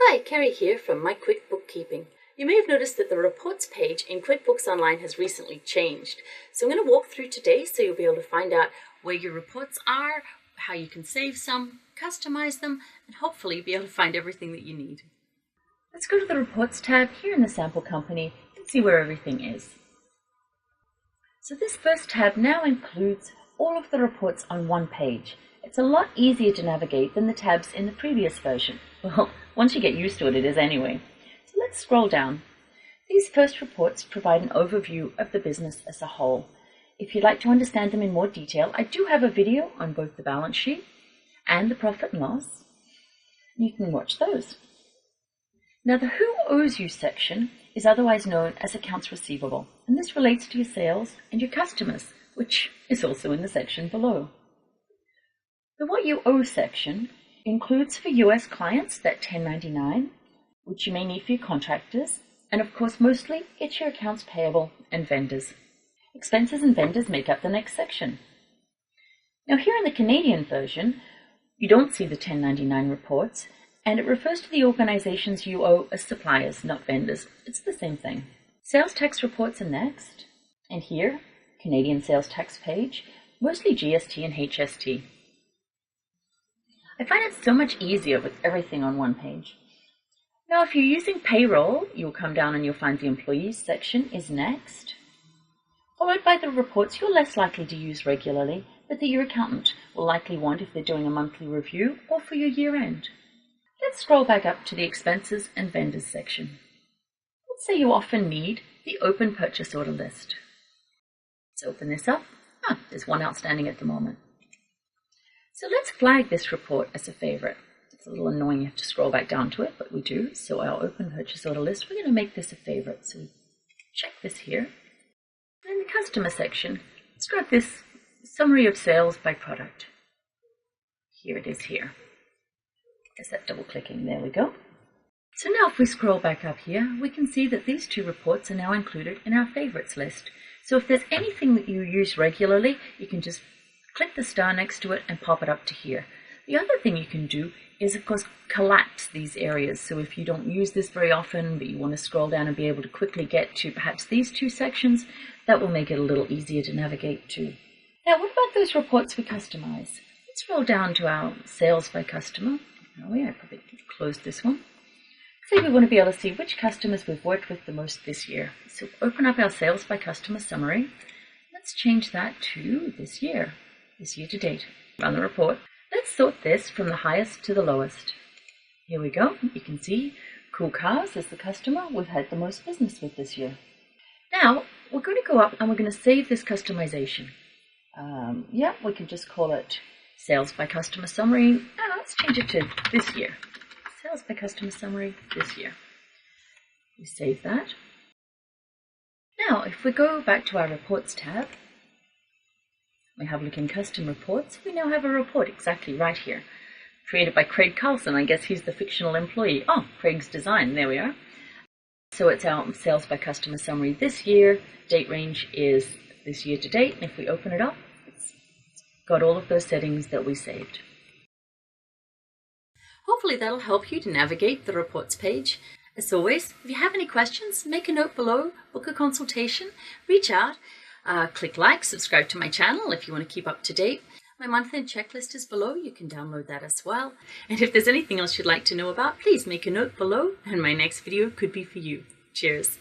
Hi, Carrie here from My Quick Bookkeeping. You may have noticed that the reports page in QuickBooks Online has recently changed. So I'm going to walk through today so you'll be able to find out where your reports are, how you can save some, customize them, and hopefully be able to find everything that you need. Let's go to the Reports tab here in the sample company and see where everything is. So this first tab now includes all of the reports on one page. It's a lot easier to navigate than the tabs in the previous version. Well, once you get used to it, it is anyway. So let's scroll down. These first reports provide an overview of the business as a whole. If you'd like to understand them in more detail, I do have a video on both the balance sheet and the profit and loss. You can watch those. Now the Who Owes You section is otherwise known as Accounts Receivable, and this relates to your sales and your customers, which is also in the section below. The What You Owe section includes for US clients that 1099, which you may need for your contractors, and of course mostly it's your accounts payable and vendors. Expenses and vendors make up the next section. Now here in the Canadian version, you don't see the 1099 reports, and it refers to the organizations you owe as suppliers, not vendors. It's the same thing. Sales tax reports are next, and here, Canadian sales tax page, mostly GST and HST. I find it so much easier with everything on one page. Now, if you're using payroll, you'll come down and you'll find the employees section is next, followed by the reports you're less likely to use regularly, but that your accountant will likely want if they're doing a monthly review or for your year end. Let's scroll back up to the expenses and vendors section. Let's say you often need the open purchase order list. Let's open this up. There's one outstanding at the moment. So let's flag this report as a favorite. It's a little annoying you have to scroll back down to it, but we do. So our open purchase order list, we're going to make this a favorite. So we check this here. And in the customer section, let's grab this summary of sales by product. Here it is here. Is that double clicking? There we go. So now if we scroll back up here, we can see that these two reports are now included in our favorites list. So if there's anything that you use regularly, you can just click the star next to it and pop it up to here. The other thing you can do is, of course, collapse these areas. So if you don't use this very often, but you want to scroll down and be able to quickly get to perhaps these two sections, that will make it a little easier to navigate to. Now, what about those reports we customize? Let's scroll down to our sales by customer. I probably closed this one. Say we want to be able to see which customers we've worked with the most this year. So open up our sales by customer summary. Let's change that to this year to date. Run the report. Let's sort this from the highest to the lowest. Here we go. You can see Cool Cars is the customer we've had the most business with this year. Now we're going to go up and we're going to save this customization. We can just call it Sales by Customer Summary. Let's change it to this year. Sales by Customer Summary this year. We save that. Now, if we go back to our Reports tab, we have a look in Custom Reports. We now have a report exactly right here. Created by Craig Carlson. I guess he's the fictional employee. Craig's design. There we are. So it's our Sales by Customer Summary this year. Date range is this year to date. And if we open it up, it's got all of those settings that we saved. Hopefully that'll help you to navigate the reports page. As always, if you have any questions, make a note below, book a consultation, reach out, click like, subscribe to my channel if you want to keep up to date. My month-end checklist is below. You can download that as well. And if there's anything else you'd like to know about, please make a note below and my next video could be for you. Cheers.